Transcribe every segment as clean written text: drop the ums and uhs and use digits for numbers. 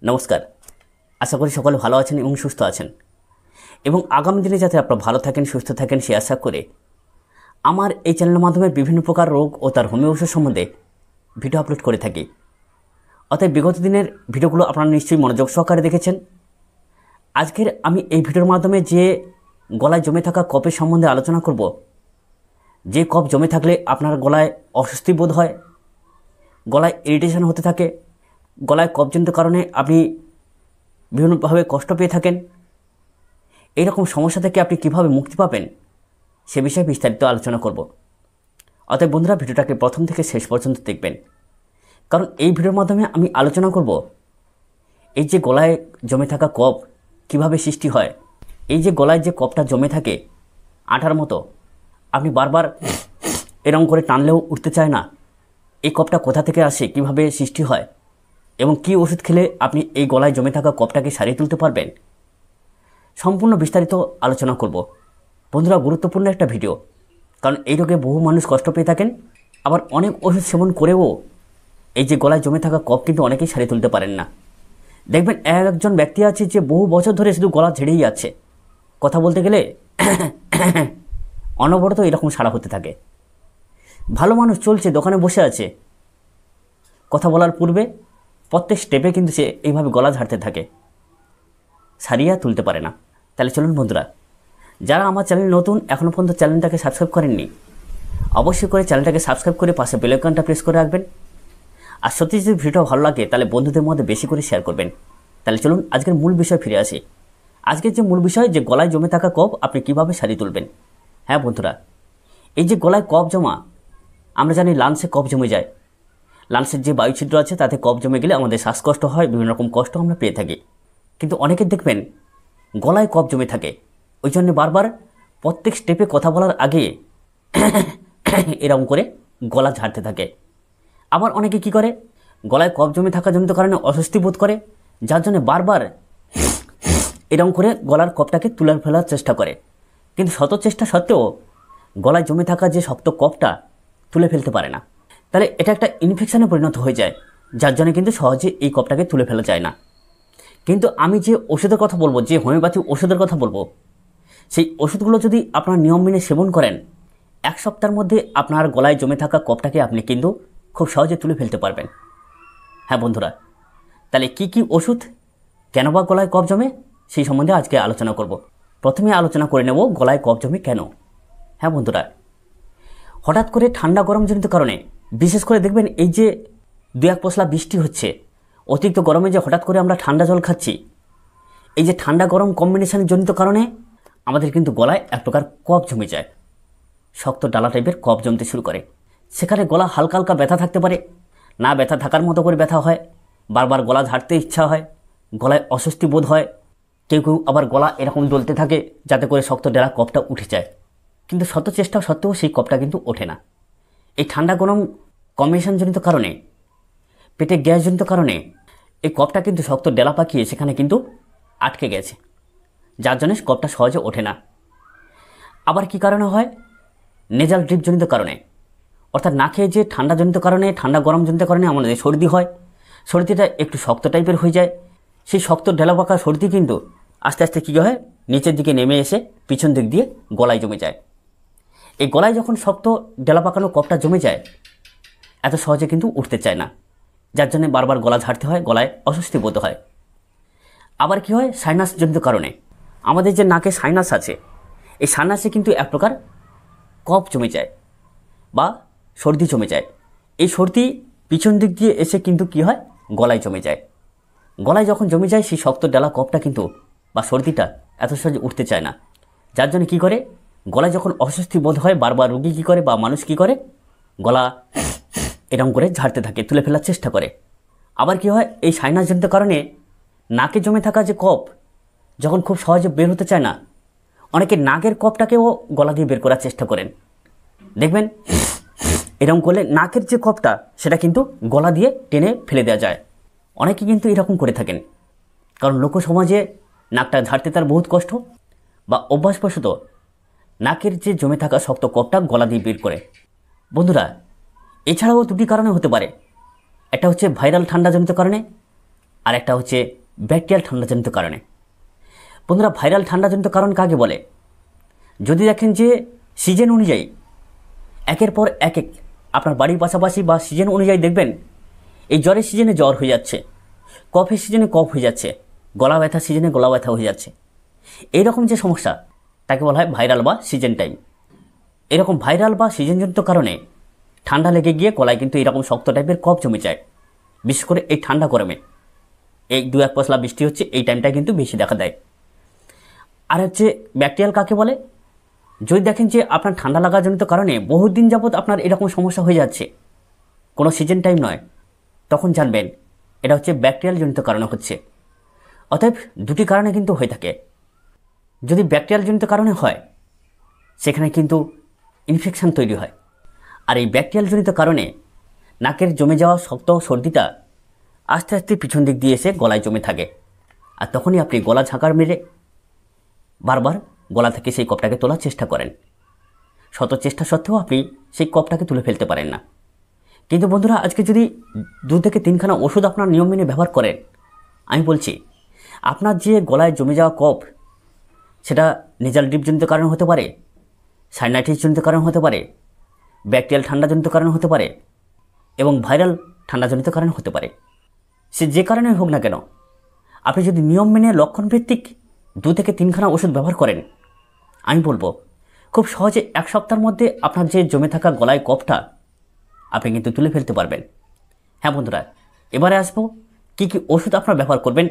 নমস্কার। আশা করি সকলে ভালো আছেন এবং সুস্থ আছেন এবং আগামী দিনে যাতে আপনারা ভালো থাকেন, সুস্থ থাকেন সে আশা করে আমার এই চ্যানেলের মাধ্যমে বিভিন্ন প্রকার রোগ ও তার হোমিও ওষুধ সম্বন্ধে ভিডিও আপলোড করে থাকি। অতএব বিগত দিনের ভিডিওগুলো আপনারা নিশ্চয়ই মনোযোগ সহকারে দেখেছেন। আজকের আমি এই ভিডিওর মাধ্যমে যে গলায় জমে থাকা কফের সম্বন্ধে আলোচনা করব, যে কফ জমে থাকলে আপনার গলায় অস্বস্তি বোধ হয়, গলায় ইরিটেশন হতে থাকে, গলায় কফজনিত কারণে আপনি বিভিন্নভাবে কষ্ট পেয়ে থাকেন, এইরকম সমস্যা থেকে আপনি কিভাবে মুক্তি পাবেন সে বিষয়ে বিস্তারিত আলোচনা করব। অতএব বন্ধুরা, ভিডিওটাকে প্রথম থেকে শেষ পর্যন্ত দেখবেন, কারণ এই ভিডিওর মাধ্যমে আমি আলোচনা করব এই যে গলায় জমে থাকা কফ কিভাবে সৃষ্টি হয়। এই যে গলায় যে কফটা জমে থাকে আঠার মতো, আপনি বারবার এরকম করে টানলেও উঠতে চায় না, এই কফটা কোথা থেকে আসে, কিভাবে সৃষ্টি হয় এবং কি ওষুধ খেলে আপনি এই গলায় জমে থাকা কফটাকে সারিয়ে তুলতে পারবেন, সম্পূর্ণ বিস্তারিত আলোচনা করব। বন্ধুরা, গুরুত্বপূর্ণ একটা ভিডিও, কারণ এই রোগে বহু মানুষ কষ্ট পেয়ে থাকেন, আবার অনেক ওষুধ সেবন করেও এই যে গলায় জমে থাকা কফ কিন্তু অনেকেই সারিয়ে তুলতে পারেন না। দেখবেন একজন ব্যক্তি আছে যে বহু বছর ধরে শুধু গলা ঝেড়েই যাচ্ছে, কথা বলতে গেলে অনবরত এরকম সাড়া হতে থাকে। ভালো মানুষ চলছে, দোকানে বসে আছে, কথা বলার পূর্বে প্রত্যেক স্টেপে কিন্তু সে এইভাবে গলা ঝাড়তে থাকে, সারিয়া তুলতে পারে না। তাহলে চলুন বন্ধুরা, যারা আমার চ্যানেল নতুন, এখনও পর্যন্ত চ্যানেলটাকে সাবস্ক্রাইব করেননি, অবশ্যই করে চ্যানেলটাকে সাবস্ক্রাইব করে পাশে বেল আইকনটা প্রেস করে রাখবেন। আর সত্যি যদি ভিডিওটা ভালো লাগে তাহলে বন্ধুদের মধ্যে বেশি করে শেয়ার করবেন। তাহলে চলুন আজকের মূল বিষয় ফিরে আসি। আজকের যে মূল বিষয়, যে গলায় জমে থাকা কফ আপনি কিভাবে সারিয়ে তুলবেন। হ্যাঁ বন্ধুরা, এই যে গলায় কফ জমা, আমরা জানি লাংসে কফ জমে যায়, লাংসের যে বায়ুছিদ্র আছে তাতে কফ জমে গেলে আমাদের শ্বাসকষ্ট হয়, বিভিন্ন রকম কষ্ট আমরা পেয়ে থাকি। কিন্তু অনেকে দেখবেন গলায় কফ জমে থাকে, ওই জন্য বারবার প্রত্যেক স্টেপে কথা বলার আগে এরকম করে গলা ঝাড়তে থাকে। আবার অনেকে কি করে, গলায় কফ জমে থাকা জনিত কারণে অস্বস্তি বোধ করে, যার জন্য বারবার এরকম করে গলার কফটাকে তুলে ফেলার চেষ্টা করে, কিন্তু শত চেষ্টা সত্ত্বেও গলায় জমে থাকা যে শক্ত কফটা তুলে ফেলতে পারে না। তাহলে এটা একটা ইনফেকশনে পরিণত হয়ে যায়, যার জন্য কিন্তু সহজে এই কফটাকে তুলে ফেলা যায় না। কিন্তু আমি যে ওষুধের কথা বলবো, যে হোমিওপ্যাথি ওষুধের কথা বলবো, সেই ওষুধগুলো যদি আপনার নিয়ম মেনে সেবন করেন, এক সপ্তাহের মধ্যে আপনার গলায় জমে থাকা কফটাকে আপনি কিন্তু খুব সহজে তুলে ফেলতে পারবেন। হ্যাঁ বন্ধুরা, তাহলে কি কি ওষুধ, কেন বা গলায় কফ জমে, সেই সম্বন্ধে আজকে আলোচনা করব। প্রথমে আলোচনা করে নেব গলায় কফ জমে কেন। হ্যাঁ বন্ধুরা, হঠাৎ করে ঠান্ডা গরম জনিত কারণে, বিশেষ করে দেখবেন এই যে দু এক পশলা বৃষ্টি হচ্ছে, অতিরিক্ত গরমে যে হঠাৎ করে আমরা ঠান্ডা জল খাচ্ছি, এই যে ঠান্ডা গরম কম্বিনেশনের জনিত কারণে আমাদের কিন্তু গলায় এক প্রকার কফ জমে যায়, শক্ত ডালা টাইপের কফ জমতে শুরু করে। সেখানে গলা হালকা হালকা ব্যথা থাকতে পারে, না ব্যথা থাকার মতো করে ব্যথা হয়, বারবার গলা ঝাড়তে ইচ্ছা হয়, গলায় অস্বস্তি বোধ হয়, কেউ কেউ আবার গলা এরকম জ্বলতে থাকে যাতে করে শক্ত ডেলা কফটা উঠে যায়, কিন্তু শত চেষ্টা সত্ত্বেও সেই কফটা কিন্তু ওঠে না। এই ঠান্ডা গরম কম্বিনেশনজনিত কারণে, পেটে গ্যাসজনিত কারণে এই কফটা কিন্তু শক্ত ডেলা পাকিয়ে সেখানে কিন্তু আটকে গেছে, যার জন্য কফটা সহজে ওঠে না। আবার কি কারণে হয়, নেজাল ড্রিপজনিত কারণে, অর্থাৎ নাকে যে ঠান্ডাজনিত কারণে, ঠান্ডা গরমজনিত কারণে আমাদের সর্দি হয়, সর্দিটা একটু শক্ত টাইপের হয়ে যায়, সেই শক্ত ডেলা পাকা সর্দি কিন্তু আস্তে আস্তে কী হয়, নিচের দিকে নেমে এসে পিছন দিক দিয়ে গলায় জমে যায়। এই গলায় যখন শক্ত ডেলা পাকানো কফটা জমে যায়, এত সহজে কিন্তু উঠতে চায় না, যার জন্য বারবার গলা ঝাড়তে হয়, গলায় অস্বস্তি বোধ হয়। আবার কি হয়, সাইনাসজনিত কারণে, আমাদের যে নাকে সাইনাস আছে, এই সাইনাসে কিন্তু এক প্রকার কফ জমে যায় বা সর্দি জমে যায়। এই সর্দি পিছন দিক দিয়ে এসে কিন্তু কি হয়, গলায় জমে যায়। গলায় যখন জমে যায়, সেই শক্ত ডালা কফটা কিন্তু বা সর্দিটা এত সহজে উঠতে চায় না, যার জন্য কী করে, গলায় যখন অস্বস্তি বোধ হয়, বারবার রোগী কী করে বা মানুষ কী করে, গলা এরকম করে ঝাড়তে থাকে, তুলে ফেলার চেষ্টা করে। আবার কি হয়, এই সাইনাসজনিত কারণে নাকে জমে থাকা যে কফ যখন খুব সহজে বের হতে চায় না, অনেকে নাকের কফটাকেও গলা দিয়ে বের করার চেষ্টা করেন। দেখবেন এরকম করলে নাকের যে কফটা সেটা কিন্তু গলা দিয়ে টেনে ফেলে দেওয়া যায়। অনেকে কিন্তু এরকম করে থাকেন, কারণ লোক সমাজে নাকটা ঝাড়তে তার বহুত কষ্ট, বা অভ্যাসবশত নাকের যে জমে থাকা শক্ত কফটা গলা দিয়ে বের করে। বন্ধুরা, এছাড়াও দুটি কারণে হতে পারে। একটা হচ্ছে ভাইরাল ঠান্ডাজনিত কারণে, আর একটা হচ্ছে ব্যাকটেরিয়াল ঠান্ডাজনিত কারণে। বন্ধুরা, ভাইরাল ঠান্ডাজনিত কারণ কাকে বলে? যদি দেখেন যে সিজন অনুযায়ী একের পর এক আপনার বাড়ির পাশাপাশি বা সিজন অনুযায়ী দেখবেন এই জ্বরের সিজনে জ্বর হয়ে যাচ্ছে, কফের সিজনে কফ হয়ে যাচ্ছে, গলা ব্যথা সিজনে গলা ব্যথা হয়ে যাচ্ছে, এইরকম যে সমস্যা তাকে বলা হয় ভাইরাল বা সিজন টাইম। এরকম ভাইরাল বা সিজনজনিত কারণে ঠান্ডা লেগে গিয়ে গলায় কিন্তু এরকম শক্ত টাইপের কফ জমে যায়। বিশেষ করে এই ঠান্ডা গরমে এই 2-1 পশলা বৃষ্টি হচ্ছে এই টাইমটা কিন্তু বেশি দেখা দেয়। আর হচ্ছে ব্যাকটেরিয়াল কাকে বলে? যদি দেখেন যে আপনার ঠান্ডা লাগাজনিত কারণে বহুদিন যাবৎ আপনার এরকম সমস্যা হয়ে যাচ্ছে, কোনো সিজন টাইম নয়, তখন জানবেন এটা হচ্ছে ব্যাকটেরিয়াল জনিত কারণে হচ্ছে। অতএব দুটি কারণে কিন্তু হয়ে থাকে। যদি ব্যাকটেরিয়াল জনিত কারণে হয় সেখানে কিন্তু ইনফেকশান তৈরি হয়। আর এই ব্যাকটেরিয়াল জনিত কারণে নাকের জমে যাওয়া শক্ত সর্দিটা আস্তে আস্তে পিছন দিক দিয়ে এসে গলায় জমে থাকে। আর তখনই আপনি গলা ঝাঁকার মেরে বারবার গলা থেকে সেই কফটাকে তোলার চেষ্টা করেন। শত চেষ্টা সত্ত্বেও আপনি সেই কফটাকে তুলে ফেলতে পারেন না। কিন্তু বন্ধুরা, আজকে যদি 2 থেকে 3খানা ওষুধ আপনার নিয়ম মেনে ব্যবহার করেন, আমি বলছি আপনার যে গলায় জমে যাওয়া কফ সেটা নেজাল ড্রিপজনিত কারণ হতে পারে, সাইনাইটিস জনিত কারণ হতে পারে, ব্যাকটেরিয়াল ঠান্ডাজনিত কারণ হতে পারে এবং ভাইরাল ঠান্ডাজনিত কারণ হতে পারে। সে যে কারণে হোক না কেন, আপনি যদি নিয়ম মেনে লক্ষণভিত্তিক 2 থেকে 3খানা ওষুধ ব্যবহার করেন, আমি বলবো খুব সহজে 1 সপ্তাহের মধ্যে আপনার যে জমে থাকা গলায় কফটা আপনি কিন্তু তুলে ফেলতে পারবেন। হ্যাঁ বন্ধুরা, এবারে আসবো কী কী ওষুধ আপনারা ব্যবহার করবেন,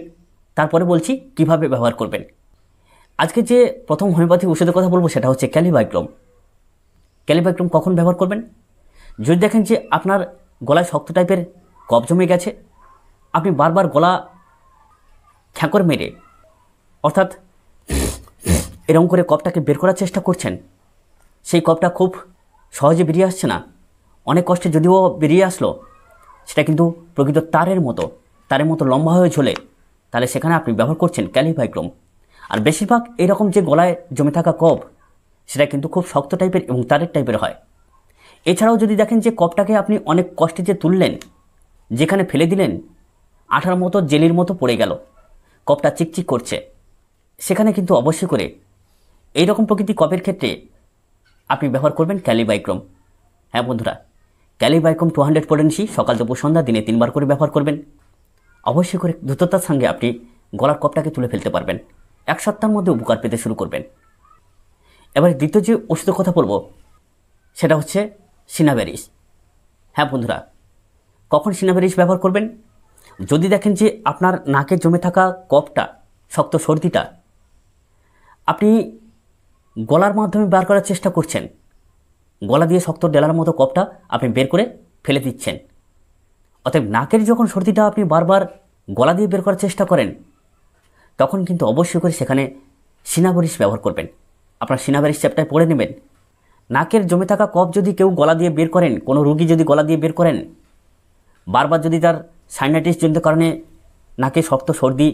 তারপরে বলছি কিভাবে ব্যবহার করবেন। আজকে যে প্রথম হোমিওপ্যাথি ওষুধের কথা বলবো সেটা হচ্ছে ক্যালিবাইক্লোম। ক্যালিবাইক্লোম কখন ব্যবহার করবেন? যদি দেখেন যে আপনার গলায় শক্ত টাইপের কফ জমে গেছে, আপনি বারবার গলা খ্যাঁকর মেরে অর্থাৎ এরকম করে কফটাকে বের করার চেষ্টা করছেন, সেই কফটা খুব সহজে বেরিয়ে আসছে না, অনেক কষ্টে যদিও বেরিয়ে আসলো, সেটা কিন্তু প্রকৃত তারের মতো লম্বা হয়ে ঝোলে, তাহলে সেখানে আপনি ব্যবহার করছেন ক্যালিবাইক্লোম। আর বেশিরভাগ এরকম যে গলায় জমে থাকা কফ সেটা কিন্তু খুব শক্ত টাইপের এবং তারের টাইপের হয়। এছাড়াও যদি দেখেন যে কফটাকে আপনি অনেক কষ্টে যে তুললেন, যেখানে ফেলে দিলেন আঠার মতো জেলির মতো পড়ে গেল, কফটা চিকচিক করছে, সেখানে কিন্তু অবশ্যই করে এইরকম প্রকৃতি কফের ক্ষেত্রে আপনি ব্যবহার করবেন ক্যালিবাইক্লোম। হ্যাঁ বন্ধুরা, ক্যালিবাইক্লোম 200 পোটেন্সি সকাল দুপুর সন্ধ্যা দিনে 3 বার করে ব্যবহার করবেন। অবশ্যই করে দ্রুততার সঙ্গে আপনি গলার কফটাকে তুলে ফেলতে পারবেন। 1 সপ্তাহের মধ্যে উপকার পেতে শুরু করবেন। এবারে দ্বিতীয় যে ওষুধের কথা বলবো সেটা হচ্ছে সিনাবেরিস। হ্যাঁ বন্ধুরা, কখন সিনাবেরিস ব্যবহার করবেন? যদি দেখেন যে আপনার নাকে জমে থাকা কফটা, শক্ত সর্দিটা আপনি গলার মাধ্যমে বার করার চেষ্টা করছেন, গলা দিয়ে শক্ত ডেলার মতো কফটা আপনি বের করে ফেলে দিচ্ছেন। অতএব নাকের যখন সর্দিটা আপনি বারবার গলা দিয়ে বের করার চেষ্টা করেন, তখন কিন্তু অবশ্যই করে সেখানে সিনাবেরিস ব্যবহার করবেন। আপনার সিনাবেরিস চ্যাপ্টারে পড়ে নেবেন। নাকের জমে থাকা কফ যদি কেউ গলা দিয়ে বের করেন, কোনো রোগী যদি গলা দিয়ে বের করেন, বারবার যদি তার সাইনাইটিস জনিত কারণে নাকে শক্ত সর্দি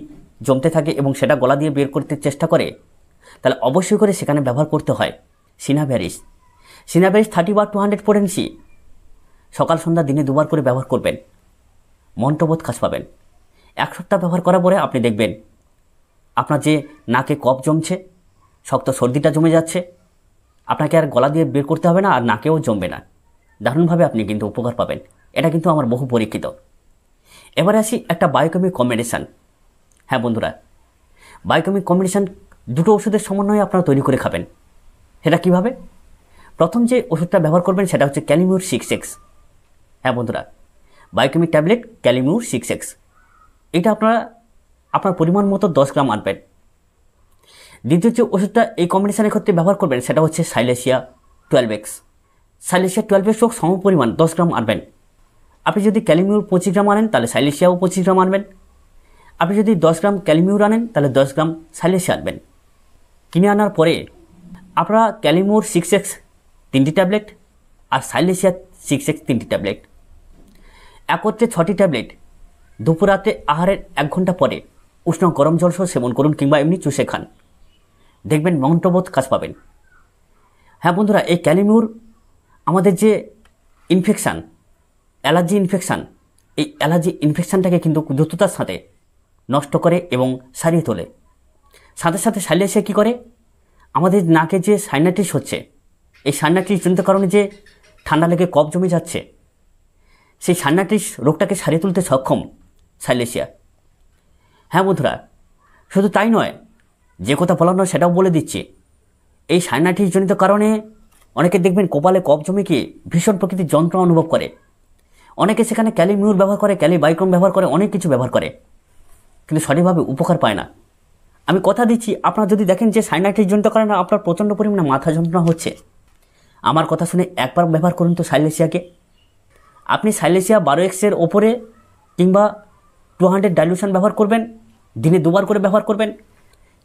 জমতে থাকে এবং সেটা গলা দিয়ে বের করতে চেষ্টা করে, তাহলে অবশ্যই করে সেখানে ব্যবহার করতে হয় সিনাবেরিস। সিনাবেরিস 30 বা 200 পোটেন্সি সকাল সন্ধ্যা দিনে 2 বার করে ব্যবহার করবেন। মন্ত্রবোধ কাজ পাবেন। 1 সপ্তাহ ব্যবহার করার পরে আপনি দেখবেন আপনার যে নাকে কফ জমছে, শক্ত সর্দিটা জমে যাচ্ছে, আপনাকে আর গলা দিয়ে বের করতে হবে না, আর নাকেও জমবে না। দারুণভাবে আপনি কিন্তু উপকার পাবেন। এটা কিন্তু আমার বহু পরীক্ষিত। এবারে আসি একটা বায়োকেমিক কম্বিনেশান। হ্যাঁ বন্ধুরা, বায়োকেমিক কম্বিনেশান 2টো ওষুধের সমন্বয়ে আপনারা তৈরি করে খাবেন। সেটা কীভাবে? প্রথম যে ওষুধটা ব্যবহার করবেন সেটা হচ্ছে ক্যালিমিউর 6X। হ্যাঁ বন্ধুরা, বায়োকেমিক ট্যাবলেট ক্যালিমিউর 6X, এটা আপনার পরিমাণ মতো 10 গ্রাম আনবেন। দ্বিতীয় যে ওষুধটা এই কম্বিনেশানের ক্ষেত্রে ব্যবহার করবেন সেটা হচ্ছে সাইলেশিয়া 12X। সাইলেশিয়া 12X সম পরিমাণ 10 গ্রাম আনবেন। আপনি যদি ক্যালিমিউর 25 গ্রাম আনেন তাহলে সাইলেশিয়াও 25 গ্রাম আনবেন। আপনি যদি 10 গ্রাম ক্যালিমিউর আনেন তাহলে 10 গ্রাম সাইলেশিয়া আনবেন। কিনে আনার পরে আপনারা ক্যালিমিউর 6X 3টি ট্যাবলেট আর সাইলেশিয়া 6X 3টি ট্যাবলেট একত্রে 6টি ট্যাবলেট দুপুর রাতে আহারের 1 ঘন্টা পরে উষ্ণ গরম জল সহ সেবন করুন, কিংবা এমনি চুষে খান। দেখবেন মন্ত্রবোধ কাজ পাবেন। হ্যাঁ বন্ধুরা, এই ক্যালিমিউর আমাদের যে ইনফেকশান, অ্যালার্জি ইনফেকশান, এই অ্যালার্জি ইনফেকশানটাকে কিন্তু দ্রুততার সাথে নষ্ট করে এবং সারিয়ে তোলে। সাথে সাথে সাইলেশিয়া কী করে, আমাদের নাকে যে সাইনাইটিস হচ্ছে, এই সাইনাইটিস জনিত কারণে যে ঠান্ডা লেগে কফ জমে যাচ্ছে, সেই সাইনাইটিস রোগটাকে সারিয়ে তুলতে সক্ষম সাইলেশিয়া। হ্যাঁ বন্ধুরা, শুধু তাই নয়, যে কথা বলার নয় সেটাও বলে দিচ্ছি। এই সাইনাইটিস জনিত কারণে অনেকে দেখবেন কপালে কফ জমে গিয়ে ভীষণ প্রকৃতির যন্ত্রণা অনুভব করে। অনেকে সেখানে ক্যালিমিউর ব্যবহার করে, ক্যালিবাইক্রম ব্যবহার করে, অনেক কিছু ব্যবহার করে, কিন্তু সঠিকভাবে উপকার পায় না। আমি কথা দিচ্ছি, আপনারা যদি দেখেন যে সাইনাইটিস জনিত কারণে আপনার প্রচণ্ড পরিমাণে মাথা যন্ত্রণা হচ্ছে, আমার কথা শুনে একবার ব্যবহার করুন তো সাইলেশিয়াকে। আপনি সাইলেশিয়া 12x-এর ওপরে কিংবা 200 ডাইলুশন ব্যবহার করবেন, দিনে 2বার করে ব্যবহার করবেন।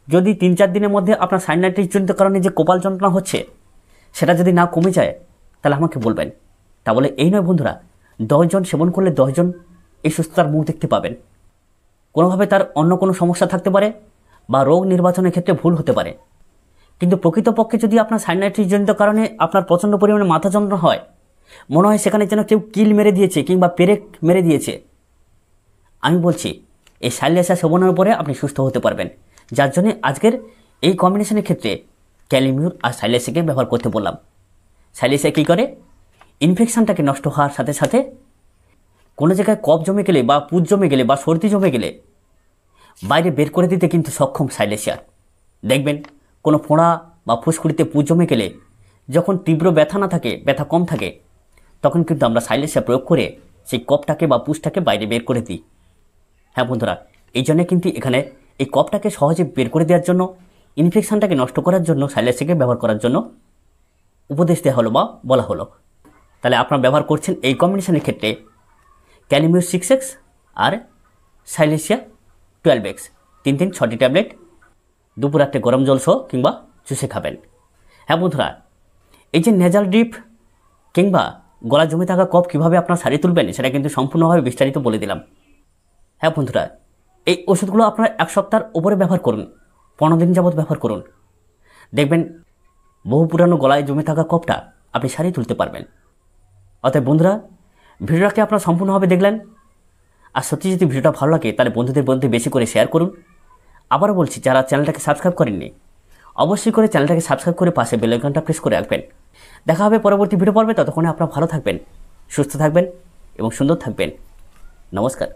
যদি 3-4 দিনের মধ্যে আপনার সাইনাইটিস জনিত কারণে যে কপাল যন্ত্রণা হচ্ছে সেটা যদি না কমে যায়, তাহলে আমাকে বলবেন। তা বলে এই নয় বন্ধুরা, 10 জন সেবন করলে 10 জন এই সুস্থতার মুখ দেখতে পাবেন। কোনোভাবে তার অন্য কোনো সমস্যা থাকতে পারে বা রোগ নির্বাচনের ক্ষেত্রে ভুল হতে পারে, কিন্তু প্রকৃতপক্ষে যদি আপনার সাইনাইটিস জনিত কারণে আপনার প্রচণ্ড পরিমাণে মাথা যন্ত্রণা হয়, মনে হয় সেখানে যেন কেউ কিল মেরে দিয়েছে কিংবা পেরেক মেরে দিয়েছে, আমি বলছি এই সাইলেশিয়া সেবনের উপরে আপনি সুস্থ হতে পারবেন। যার জন্য আজকের এই কম্বিনেশনের ক্ষেত্রে ক্যালিমিউর আর সাইলেশিয়াকে ব্যবহার করতে বললাম। সাইলেশিয়া কী করে, ইনফেকশনটাকে নষ্ট হওয়ার সাথে সাথে কোনো জায়গায় কফ জমে গেলে বা পুজ জমে গেলে বা সর্দি জমে গেলে বাইরে বের করে দিতে কিন্তু সক্ষম সাইলেশিয়া। দেখবেন কোনো ফোঁড়া বা ফুসকুড়িতে পুজ জমে গেলে যখন তীব্র ব্যথা না থাকে, ব্যথা কম থাকে, তখন কিন্তু আমরা সাইলেশিয়া প্রয়োগ করে সেই কফটাকে বা পুজটাকে বাইরে বের করে দিই। হ্যাঁ বন্ধুরা, এই জন্য কিন্তু এখানে এই কফটাকে সহজে বের করে দেওয়ার জন্য, ইনফেকশনটাকে নষ্ট করার জন্য সাইলেশিয়াকে ব্যবহার করার জন্য উপদেশ দেওয়া হলো বা বলা হলো। তাহলে আপনারা ব্যবহার করছেন এই কম্বিনেশনের ক্ষেত্রে ক্যালিমিউর 6x আর সাইলেশিয়া 12x, 3-6টি ট্যাবলেট দুপুর রাত্রে গরম জল সহ কিংবা চুষে খাবেন। হ্যাঁ বন্ধুরা, এই যে নেজাল ড্রিপ কিংবা গলা জমে থাকা কফ কীভাবে আপনারা সারিয়ে তুলবেন সেটা কিন্তু সম্পূর্ণভাবে বিস্তারিত বলে দিলাম। হ্যাঁ বন্ধুরা, এই ওষুধগুলো আপনারা 1 সপ্তাহের ওপরে ব্যবহার করুন, 15 দিন যাবৎ ব্যবহার করুন, দেখবেন বহু পুরানো গলায় জমে থাকা কফটা আপনি সারিয়ে তুলতে পারবেন। অতএব বন্ধুরা, ভিডিওটাকে আপনারা সম্পূর্ণভাবে দেখলেন, আর সত্যি যদি ভিডিওটা ভালো লাগে তাহলে বন্ধুদের মধ্যে বেশি করে শেয়ার করুন। আবারও বলছি, যারা চ্যানেলটাকে সাবস্ক্রাইব করেননি অবশ্যই করে চ্যানেলটাকে সাবস্ক্রাইব করে পাশে বেল আইকনটা প্রেস করে রাখবেন। দেখা হবে পরবর্তী ভিডিও পর্বে, ততক্ষণে আপনারা ভালো থাকবেন, সুস্থ থাকবেন এবং সুন্দর থাকবেন। নমস্কার।